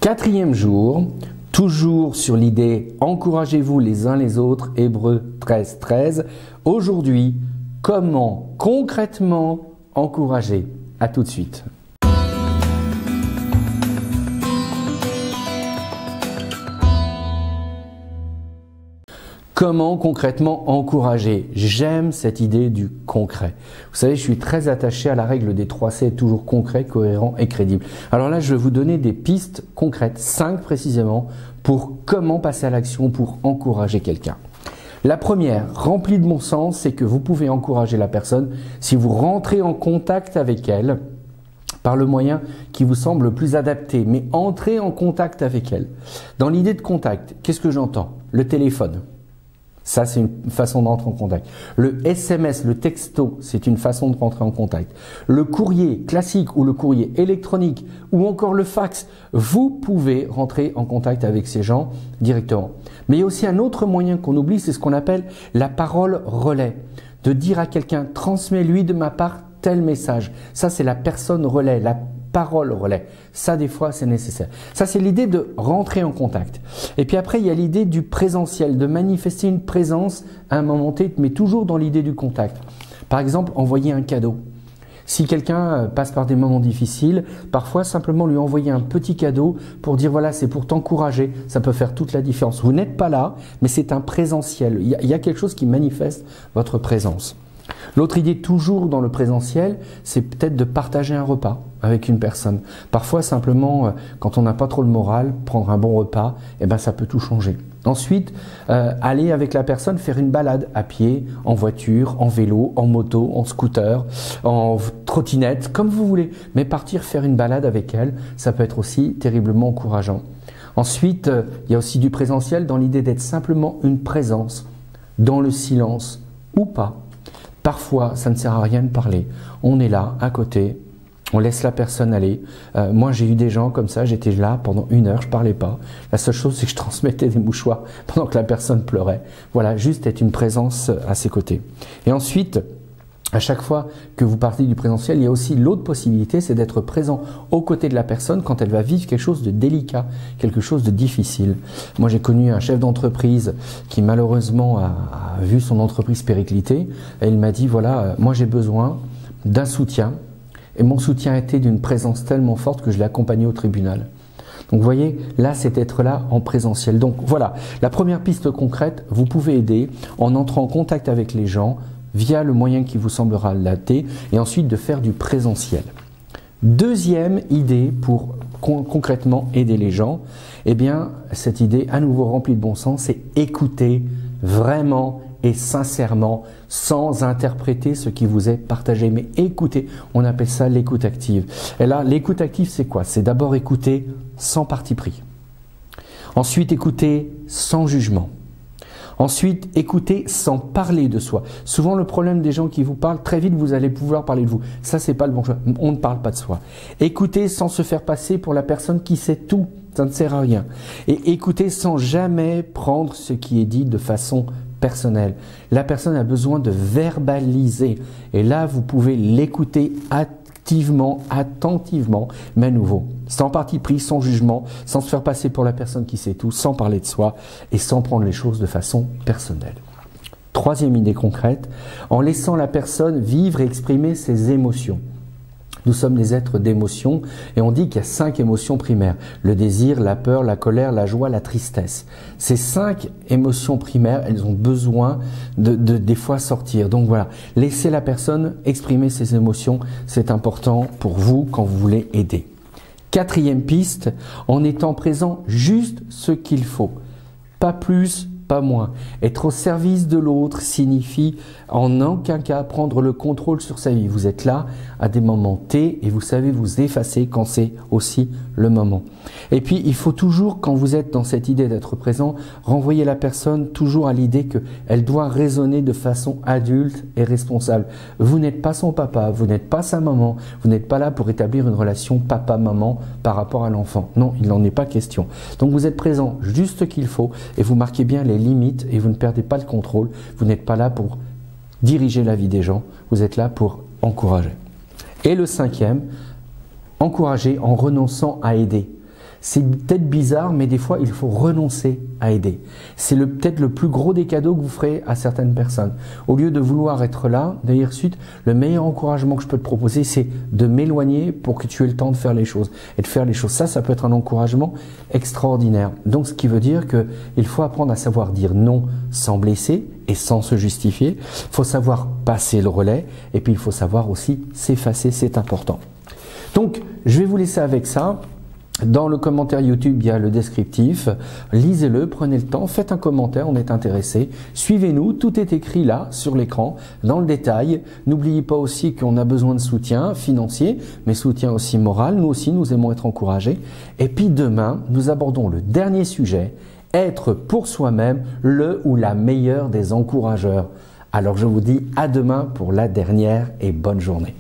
4e jour, toujours sur l'idée « Encouragez-vous les uns les autres », Hébreux 13, 13. Aujourd'hui, comment concrètement encourager? À tout de suite. Comment concrètement encourager? J'aime cette idée du concret. Vous savez, je suis très attaché à la règle des 3C, toujours concret, cohérent et crédible. Alors là, je vais vous donner des pistes concrètes, 5 précisément, pour comment passer à l'action pour encourager quelqu'un. La première, remplie de bon sens, c'est que vous pouvez encourager la personne si vous rentrez en contact avec elle par le moyen qui vous semble le plus adapté, mais entrez en contact avec elle. Dans l'idée de contact, qu'est-ce que j'entends? Le téléphone. Ça, c'est une façon d'entrer en contact. Le SMS, le texto, c'est une façon de rentrer en contact. Le courrier classique ou le courrier électronique ou encore le fax, vous pouvez rentrer en contact avec ces gens directement. Mais il y a aussi un autre moyen qu'on oublie, c'est ce qu'on appelle la parole relais. De dire à quelqu'un, transmets-lui de ma part tel message. Ça, c'est la personne relais, la parole relais. Ça, des fois, c'est nécessaire. Ça, c'est l'idée de rentrer en contact. Et puis après, il y a l'idée du présentiel, de manifester une présence à un moment T, mais toujours dans l'idée du contact. Par exemple, envoyer un cadeau. Si quelqu'un passe par des moments difficiles, parfois simplement lui envoyer un petit cadeau pour dire voilà, c'est pour t'encourager, ça peut faire toute la différence. Vous n'êtes pas là, mais c'est un présentiel. Il y a quelque chose qui manifeste votre présence. L'autre idée, toujours dans le présentiel, c'est peut-être de partager un repas avec une personne. Parfois, simplement, quand on n'a pas trop le moral, prendre un bon repas, eh ben, ça peut tout changer. Ensuite, aller avec la personne faire une balade à pied, en voiture, en vélo, en moto, en scooter, en trottinette, comme vous voulez. Mais partir faire une balade avec elle, ça peut être aussi terriblement encourageant. Ensuite, il y a aussi du présentiel dans l'idée d'être simplement une présence dans le silence ou pas. Parfois, ça ne sert à rien de parler. On est là, à côté, on laisse la personne aller. Moi, j'ai eu des gens comme ça, j'étais là pendant 1 heure, je ne parlais pas. La seule chose, c'est que je transmettais des mouchoirs pendant que la personne pleurait. Voilà, juste être une présence à ses côtés. Et ensuite, à chaque fois que vous partez du présentiel, il y a aussi l'autre possibilité, c'est d'être présent aux côtés de la personne quand elle va vivre quelque chose de délicat, quelque chose de difficile. Moi, j'ai connu un chef d'entreprise qui malheureusement a vu son entreprise péricliter et il m'a dit voilà, moi j'ai besoin d'un soutien et mon soutien a été d'une présence tellement forte que je l'ai accompagné au tribunal. Donc vous voyez, là c'est être là en présentiel. Donc voilà, la première piste concrète, vous pouvez aider en entrant en contact avec les gens via le moyen qui vous semblera adapté et ensuite de faire du présentiel. Deuxième idée pour concrètement aider les gens, eh bien cette idée à nouveau remplie de bon sens, c'est écouter vraiment et sincèrement sans interpréter ce qui vous est partagé, mais écouter, on appelle ça l'écoute active. Et là, l'écoute active c'est quoi? C'est d'abord écouter sans parti pris. Ensuite écouter sans jugement. Ensuite, écoutez sans parler de soi. Souvent, le problème des gens qui vous parlent, très vite, vous allez pouvoir parler de vous. Ça, c'est pas le bon choix. On ne parle pas de soi. Écoutez sans se faire passer pour la personne qui sait tout. Ça ne sert à rien. Et écoutez sans jamais prendre ce qui est dit de façon personnelle. La personne a besoin de verbaliser. Et là, vous pouvez l'écouter activement, attentivement, mais à nouveau, sans parti pris, sans jugement, sans se faire passer pour la personne qui sait tout, sans parler de soi et sans prendre les choses de façon personnelle. Troisième idée concrète, en laissant la personne vivre et exprimer ses émotions. Nous sommes des êtres d'émotions et on dit qu'il y a 5 émotions primaires. Le désir, la peur, la colère, la joie, la tristesse. Ces 5 émotions primaires, elles ont besoin de des fois sortir. Donc voilà, laissez la personne exprimer ses émotions, c'est important pour vous quand vous voulez aider. Quatrième piste, en étant présent juste ce qu'il faut. Pas plus, pas moins. Être au service de l'autre signifie en aucun cas prendre le contrôle sur sa vie. Vous êtes là à des moments T et vous savez vous effacer quand c'est aussi le moment. Et puis il faut toujours, quand vous êtes dans cette idée d'être présent, renvoyer la personne toujours à l'idée qu'elle doit raisonner de façon adulte et responsable. Vous n'êtes pas son papa, vous n'êtes pas sa maman, vous n'êtes pas là pour établir une relation papa-maman par rapport à l'enfant. Non, il n'en est pas question. Donc vous êtes présent juste ce qu'il faut et vous marquez bien les limites et vous ne perdez pas le contrôle. Vous n'êtes pas là pour diriger la vie des gens, vous êtes là pour encourager. Et le cinquième, encourager en renonçant à aider. C'est peut-être bizarre, mais des fois, il faut renoncer à aider. C'est peut-être le plus gros des cadeaux que vous ferez à certaines personnes. Au lieu de vouloir être là, d'ailleurs, suite, le meilleur encouragement que je peux te proposer, c'est de m'éloigner pour que tu aies le temps de faire les choses. Et de faire les choses. Ça peut être un encouragement extraordinaire. Donc, ce qui veut dire qu'il faut apprendre à savoir dire non sans blesser et sans se justifier. Il faut savoir passer le relais. Et puis, il faut savoir aussi s'effacer. C'est important. Donc, je vais vous laisser avec ça. Dans le commentaire YouTube, il y a le descriptif. Lisez-le, prenez le temps, faites un commentaire, on est intéressé. Suivez-nous, tout est écrit là, sur l'écran, dans le détail. N'oubliez pas aussi qu'on a besoin de soutien financier, mais soutien aussi moral. Nous aussi, nous aimons être encouragés. Et puis demain, nous abordons le dernier sujet, être pour soi-même le ou la meilleure des encourageurs. Alors je vous dis à demain pour la dernière et bonne journée.